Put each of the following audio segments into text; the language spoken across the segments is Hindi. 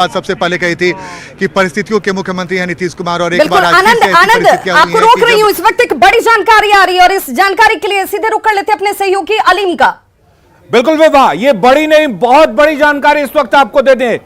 बात सबसे पहले कही थी कि परिस्थितियों के मुख्यमंत्री हैं नीतीश कुमार और एक बिल्कुल बार आनंद आपको रोक रही हूँ, इस वक्त एक बड़ी जानकारी आ रही है और इस जानकारी के लिए सीधे रुक कर लेते अपने सहयोगी अलीम का। बिल्कुल विभा, ये बड़ी नहीं बहुत बड़ी जानकारी इस वक्त आपको दे दें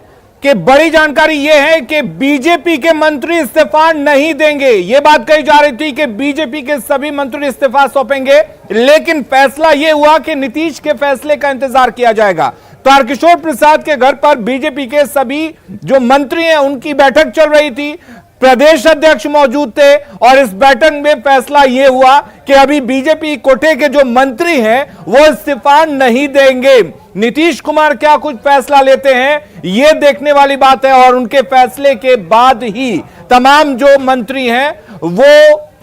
कि बड़ी जानकारी यह है कि बीजेपी के मंत्री इस्तीफा नहीं देंगे। यह बात कही जा रही थी कि बीजेपी के सभी मंत्री इस्तीफा सौंपेंगे, लेकिन फैसला यह हुआ कि नीतीश के फैसले का इंतजार किया जाएगा। तारकिशोर प्रसाद के घर पर बीजेपी के सभी जो मंत्री हैं उनकी बैठक चल रही थी, प्रदेश अध्यक्ष मौजूद थे और इस बैठक में फैसला यह हुआ कि अभी बीजेपी कोटे के जो मंत्री हैं वो इस्तीफा नहीं देंगे। नीतीश कुमार क्या कुछ फैसला लेते हैं यह देखने वाली बात है और उनके फैसले के बाद ही तमाम जो मंत्री हैं वो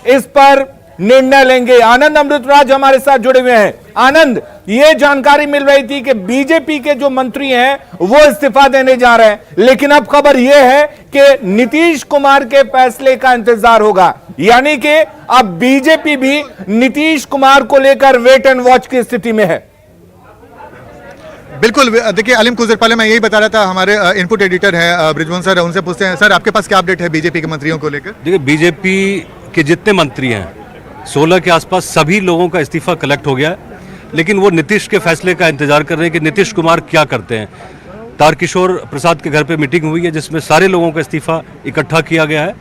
इस पर निर्णय लेंगे। आनंद अमृतराज हमारे साथ जुड़े हुए हैं। आनंद, ये जानकारी मिल रही थी कि बीजेपी के जो मंत्री हैं वो इस्तीफा देने जा रहे हैं, लेकिन अब खबर यह है कि नीतीश कुमार के फैसले का इंतजार होगा, यानी कि अब बीजेपी भी नीतीश कुमार को लेकर वेट एंड वॉच की स्थिति में है। बिल्कुल, देखिए अलीम, कुछ देर पहले मैं यही बता रहा था, हमारे इनपुट एडिटर हैं ब्रिजमोहन सर, उनसे पूछते हैं सर आपके पास क्या अपडेट है बीजेपी के मंत्रियों को लेकर। देखिए, बीजेपी के जितने मंत्री हैं 16 के आसपास सभी लोगों का इस्तीफा कलेक्ट हो गया है, लेकिन वो नीतीश के फैसले का इंतजार कर रहे हैं कि नीतीश कुमार क्या करते हैं। तारकिशोर प्रसाद के घर पे मीटिंग हुई है जिसमें सारे लोगों का इस्तीफा इकट्ठा किया गया है।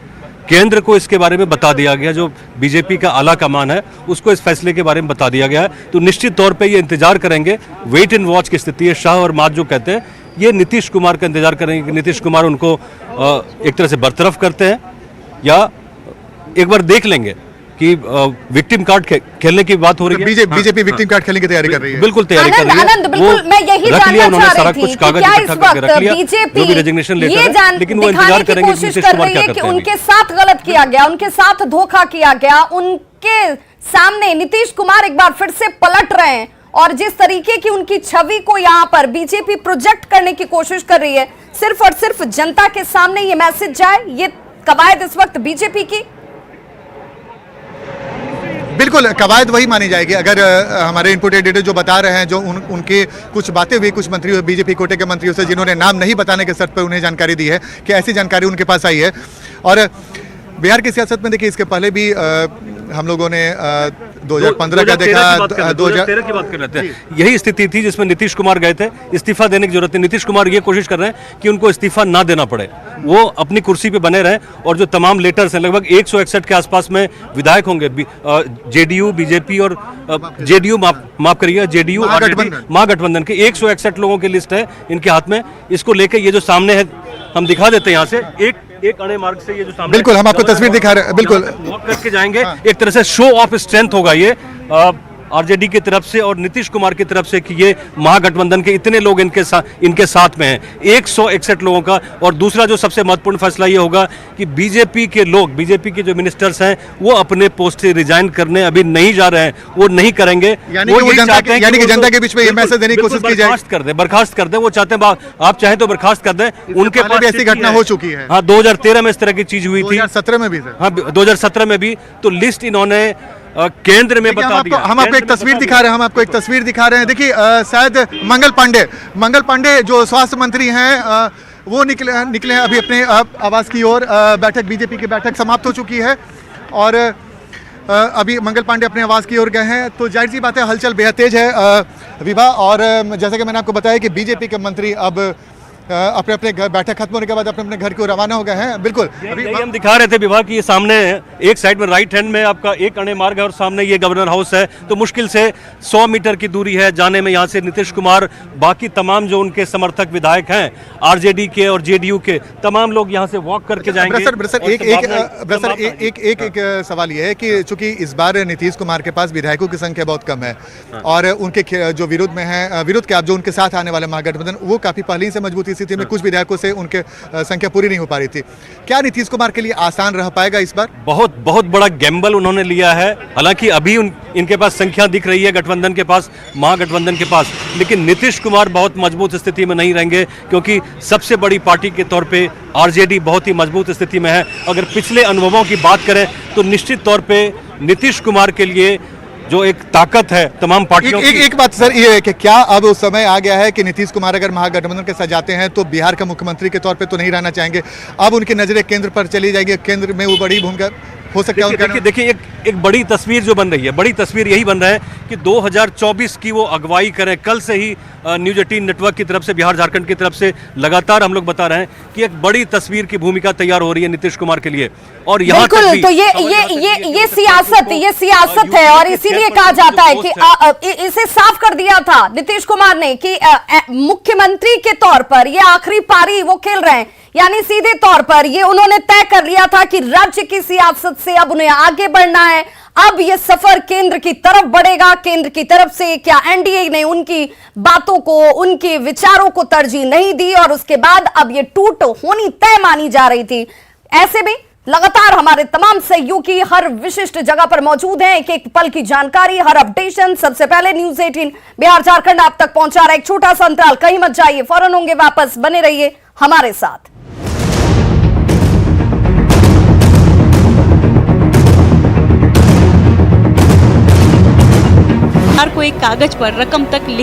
केंद्र को इसके बारे में बता दिया गया, जो बीजेपी का आला कमान है उसको इस फैसले के बारे में बता दिया गया है। तो निश्चित तौर पे ये इंतजार करेंगे, वेट एंड वॉच की स्थिति है। शाह और मात जो कहते हैं ये नीतीश कुमार का इंतजार करेंगे कि नीतीश कुमार उनको एक तरह से बरतरफ करते हैं या एक बार देख लेंगे कि विक्टिम कार्ड खेलने की बात हो रही है। बीजेपी विक्टिम कार्ड खेलने की तैयारी कर रही है। बिल्कुल तैयारी कर रही है। आनंद, बिल्कुल मैं यही जानना चाह रही थी कि क्या इस वक्त बीजेपी ये लेकिन वो इंतजार करेंगे कोशिश कर रही है कि उनके साथ गलत किया गया, उनके साथ धोखा किया गया, उनके सामने नीतीश कुमार एक बार फिर से पलट रहे हैं और जिस तरीके की उनकी छवि को यहाँ पर बीजेपी प्रोजेक्ट करने की कोशिश कर रही है, सिर्फ और सिर्फ जनता के सामने ये मैसेज जाए, ये कवायद इस वक्त बीजेपी की। बिल्कुल, कवायद वही मानी जाएगी। अगर हमारे इनपुट एडिटर जो बता रहे हैं, जो उनके कुछ बातें हुई कुछ मंत्री बीजेपी कोटे के मंत्रियों से जिन्होंने नाम नहीं बताने के शर्त पर उन्हें जानकारी दी है कि ऐसी जानकारी उनके पास आई है। और बिहार की सियासत में देखिए इसके पहले भी हम लोगों ने 2015 का देखा, 2013 की बात कर रहे थे। यही स्थिति थी जिसमें नीतीश कुमार गए थे, इस्तीफा देने की जरूरत है। नीतीश कुमार ये कोशिश कर रहे हैं कि उनको इस्तीफा ना देना पड़े, वो अपनी कुर्सी पे बने रहें और जो तमाम लेटर्स हैं लगभग 161 के आसपास में विधायक होंगे, जेडीयू, बीजेपी और जेडीयू माफ करिएगा, जेडीयू महागठबंधन के 161 लोगों की लिस्ट है इनके हाथ में। इसको लेकर ये जो सामने है हम दिखा देते हैं यहाँ से एक अणे मार्ग से ये जो सामने, बिल्कुल हम आपको तस्वीर दिखा रहे हैं, बिल्कुल वॉक करके जाएंगे। एक तरह से शो ऑफ स्ट्रेंथ होगा ये आरजेडी की तरफ से और नीतीश कुमार की तरफ से कि ये महागठबंधन के इतने लोग इनके साथ में हैं, 161 लोगों का। और दूसरा जो सबसे महत्वपूर्ण फैसला ये होगा कि बीजेपी के लोग, बीजेपी के जो मिनिस्टर्स हैं वो अपने पोस्ट से रिजाइन करने अभी नहीं जा रहे हैं, वो नहीं करेंगे। यानी कि जनता के बीच में ये मैसेज देने की कोशिश की जाए, बर्खास्त कर दे। वो चाहते हैं, आप चाहें तो बर्खास्त कर दें। उनके पास ऐसी घटना हो चुकी है। हाँ, 2013 में इस तरह की चीज हुई थी, 2017 में भी। हाँ, 2017 में भी। तो लिस्ट इन्होंने केंद्र में बता दिया। हम आपको एक तस्वीर दिखा रहे हैं, देखिए शायद मंगल पांडे जो स्वास्थ्य मंत्री हैं वो निकले हैं अभी अपने आवास की ओर। बैठक बीजेपी की बैठक समाप्त हो चुकी है और अभी मंगल पांडे अपने आवास की ओर गए हैं। तो जाहिर सी बात है हलचल बेहद तेज है विभा, और जैसा कि मैंने आपको बताया कि बीजेपी के मंत्री अब अपने घर बैठक खत्म होने के बाद अपने घर को रवाना हो गए हैं। बिल्कुल अभी हम दिखा रहे थे विभाग की, ये सामने एक साइड में राइट हैंड में आपका एक अणे मार्ग है और सामने ये गवर्नर हाउस है। तो मुश्किल से 100 मीटर की दूरी है जाने में। यहाँ से नीतीश कुमार, बाकी तमाम जो उनके समर्थक विधायक हैं आरजेडी के और जेडीयू के, तमाम लोग यहाँ से वॉक करके जाएंगे। एक सवाल ये है कि चूंकि इस बार नीतीश कुमार के पास विधायकों की संख्या बहुत कम है और उनके जो विरोध में है, विरोध के आप जो उनके साथ आने वाले महागठबंधन वो काफी पहले से मजबूती स्थिति में, कुछ विधायकों से उनके संख्या पूरी नहीं हो पा रही थी। क्या नीतीश कुमार के लिए आसान रह पाएगा इस बार? बहुत बड़ा गैम्बल उन्होंने लिया है। हालांकि अभी इनके पास संख्या दिख रही है गठबंधन के पास, महागठबंधन के पास, लेकिन नीतीश कुमार बहुत मजबूत स्थिति में नहीं रहेंगे क्योंकि सबसे बड़ी पार्टी के तौर पे आरजेडी बहुत ही मजबूत स्थिति में है। अगर पिछले अनुभवों की बात करें तो निश्चित तौर पे नीतीश कुमार के लिए जो एक ताकत है तमाम पार्टियों की। एक बात सर ये है कि क्या अब उस समय आ गया है कि नीतीश कुमार अगर महागठबंधन के साथ जाते हैं तो बिहार का मुख्यमंत्री के तौर पे तो नहीं रहना चाहेंगे, अब उनकी नजरें केंद्र पर चली जाएगी, केंद्र में वो बड़ी भूमिका हो सकता है उनका? देखिए एक बड़ी तस्वीर जो बन रही है, बड़ी तस्वीर यही बन रहा है कि 2024 की वो अगुवाई करें। कल से ही न्यूज 18 नेटवर्क की तरफ से, बिहार झारखंड की तरफ से लगातार हम लोग बता रहे हैं कि एक बड़ी तस्वीर की भूमिका तैयार हो रही है नीतीश कुमार के लिए। और यहाँ बिल्कुल, तो ये सियासत है और इसीलिए कहा जाता है कि इसे साफ कर दिया था नीतीश कुमार ने कि मुख्यमंत्री के तौर पर ये आखिरी पारी वो खेल रहे हैं, यानी सीधे तौर पर ये उन्होंने तय कर लिया था कि राज्य की सियासत से अब उन्हें आगे बढ़ना है। अब ये सफर केंद्र की तरफ बढ़ेगा, केंद्र की तरफ से क्या एनडीए ने उनकी बातों को, उनके विचारों को तरजीह नहीं दी और उसके बाद अब ये टूट होनी तय मानी जा रही थी। ऐसे में लगातार हमारे तमाम सहयोगी हर विशिष्ट जगह पर मौजूद हैं, एक एक पल की जानकारी, हर अपडेशन सबसे पहले न्यूज 18 बिहार झारखंड आप तक पहुंचा रहा है। एक छोटा सा अंतराल, कहीं मत जाइए, फौरन होंगे वापस, बने रहिए हमारे साथ। को एक कागज पर रकम तक लिख